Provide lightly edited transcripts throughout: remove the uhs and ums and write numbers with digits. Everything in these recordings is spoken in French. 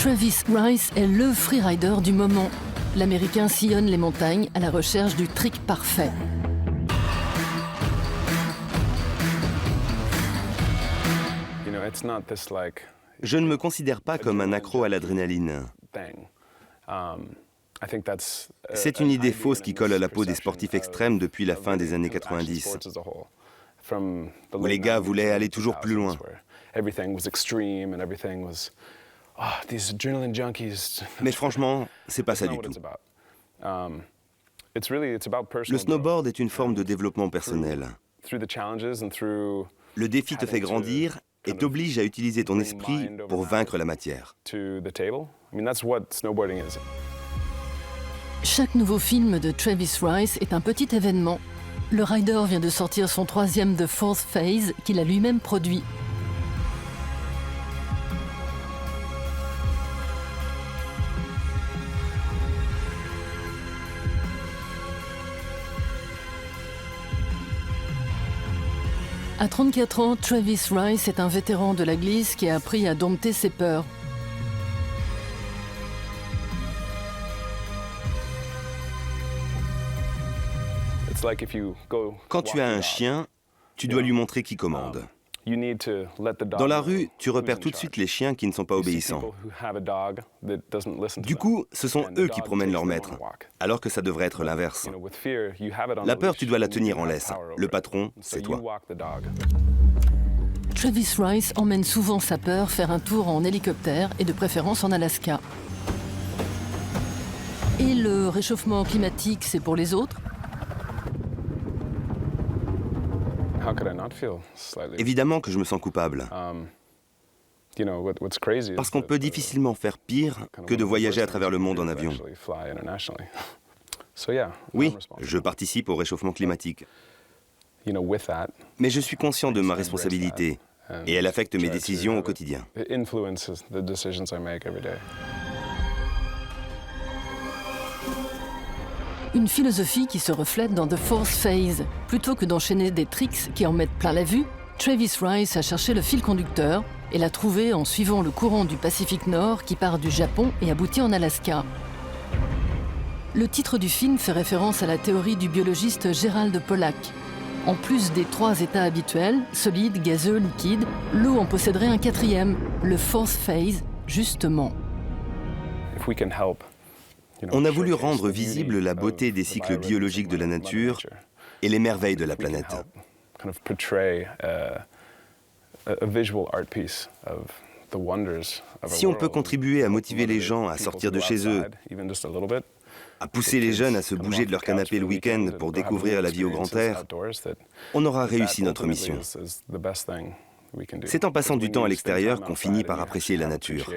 Travis Rice est le freerider du moment. L'Américain sillonne les montagnes à la recherche du trick parfait. Je ne me considère pas comme un accro à l'adrénaline. C'est une idée fausse qui colle à la peau des sportifs extrêmes depuis la fin des années 90, où les gars voulaient aller toujours plus loin. Mais franchement, c'est pas ça du tout. Le snowboard est une forme de développement personnel. Le défi te fait grandir et t'oblige à utiliser ton esprit pour vaincre la matière. Chaque nouveau film de Travis Rice est un petit événement. Le rider vient de sortir son 3e The Fourth Phase qu'il a lui-même produit. À 34 ans, Travis Rice est un vétéran de la glisse qui a appris à dompter ses peurs. Quand tu as un chien, tu dois lui montrer qui commande. Dans la rue, tu repères tout de suite les chiens qui ne sont pas obéissants. Du coup, ce sont eux qui promènent leur maître, alors que ça devrait être l'inverse. La peur, tu dois la tenir en laisse. Le patron, c'est toi. Travis Rice emmène souvent sa peur faire un tour en hélicoptère et de préférence en Alaska. Et le réchauffement climatique, c'est pour les autres ? Évidemment que je me sens coupable. Parce qu'on peut difficilement faire pire que de voyager à travers le monde en avion. Oui, je participe au réchauffement climatique. Mais je suis conscient de ma responsabilité et elle affecte mes décisions au quotidien. Une philosophie qui se reflète dans The Fourth Phase. Plutôt que d'enchaîner des tricks qui en mettent plein la vue, Travis Rice a cherché le fil conducteur et l'a trouvé en suivant le courant du Pacifique Nord qui part du Japon et aboutit en Alaska. Le titre du film fait référence à la théorie du biologiste Gerald Pollack. En plus des 3 états habituels, solide, gazeux, liquide, l'eau en posséderait un 4e, le Fourth Phase, justement. On a voulu rendre visible la beauté des cycles biologiques de la nature et les merveilles de la planète. Si on peut contribuer à motiver les gens à sortir de chez eux, à pousser les jeunes à se bouger de leur canapé le week-end pour découvrir la vie au grand air, on aura réussi notre mission. C'est en passant du temps à l'extérieur qu'on finit par apprécier la nature.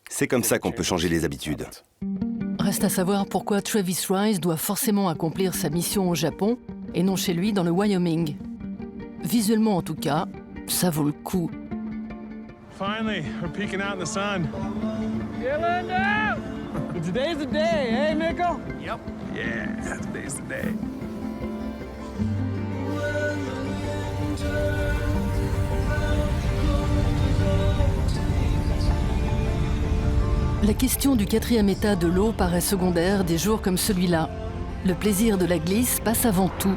C'est comme ça qu'on peut changer les habitudes. Reste à savoir pourquoi Travis Rice doit forcément accomplir sa mission au Japon et non chez lui dans le Wyoming. Visuellement en tout cas, ça vaut le coup. Finally, we're peeking out in the sun. Get Linda! Today's the day, hey, Mikko? Yep. Yeah, today's the day. La question du 4e état de l'eau paraît secondaire des jours comme celui-là. Le plaisir de la glisse passe avant tout.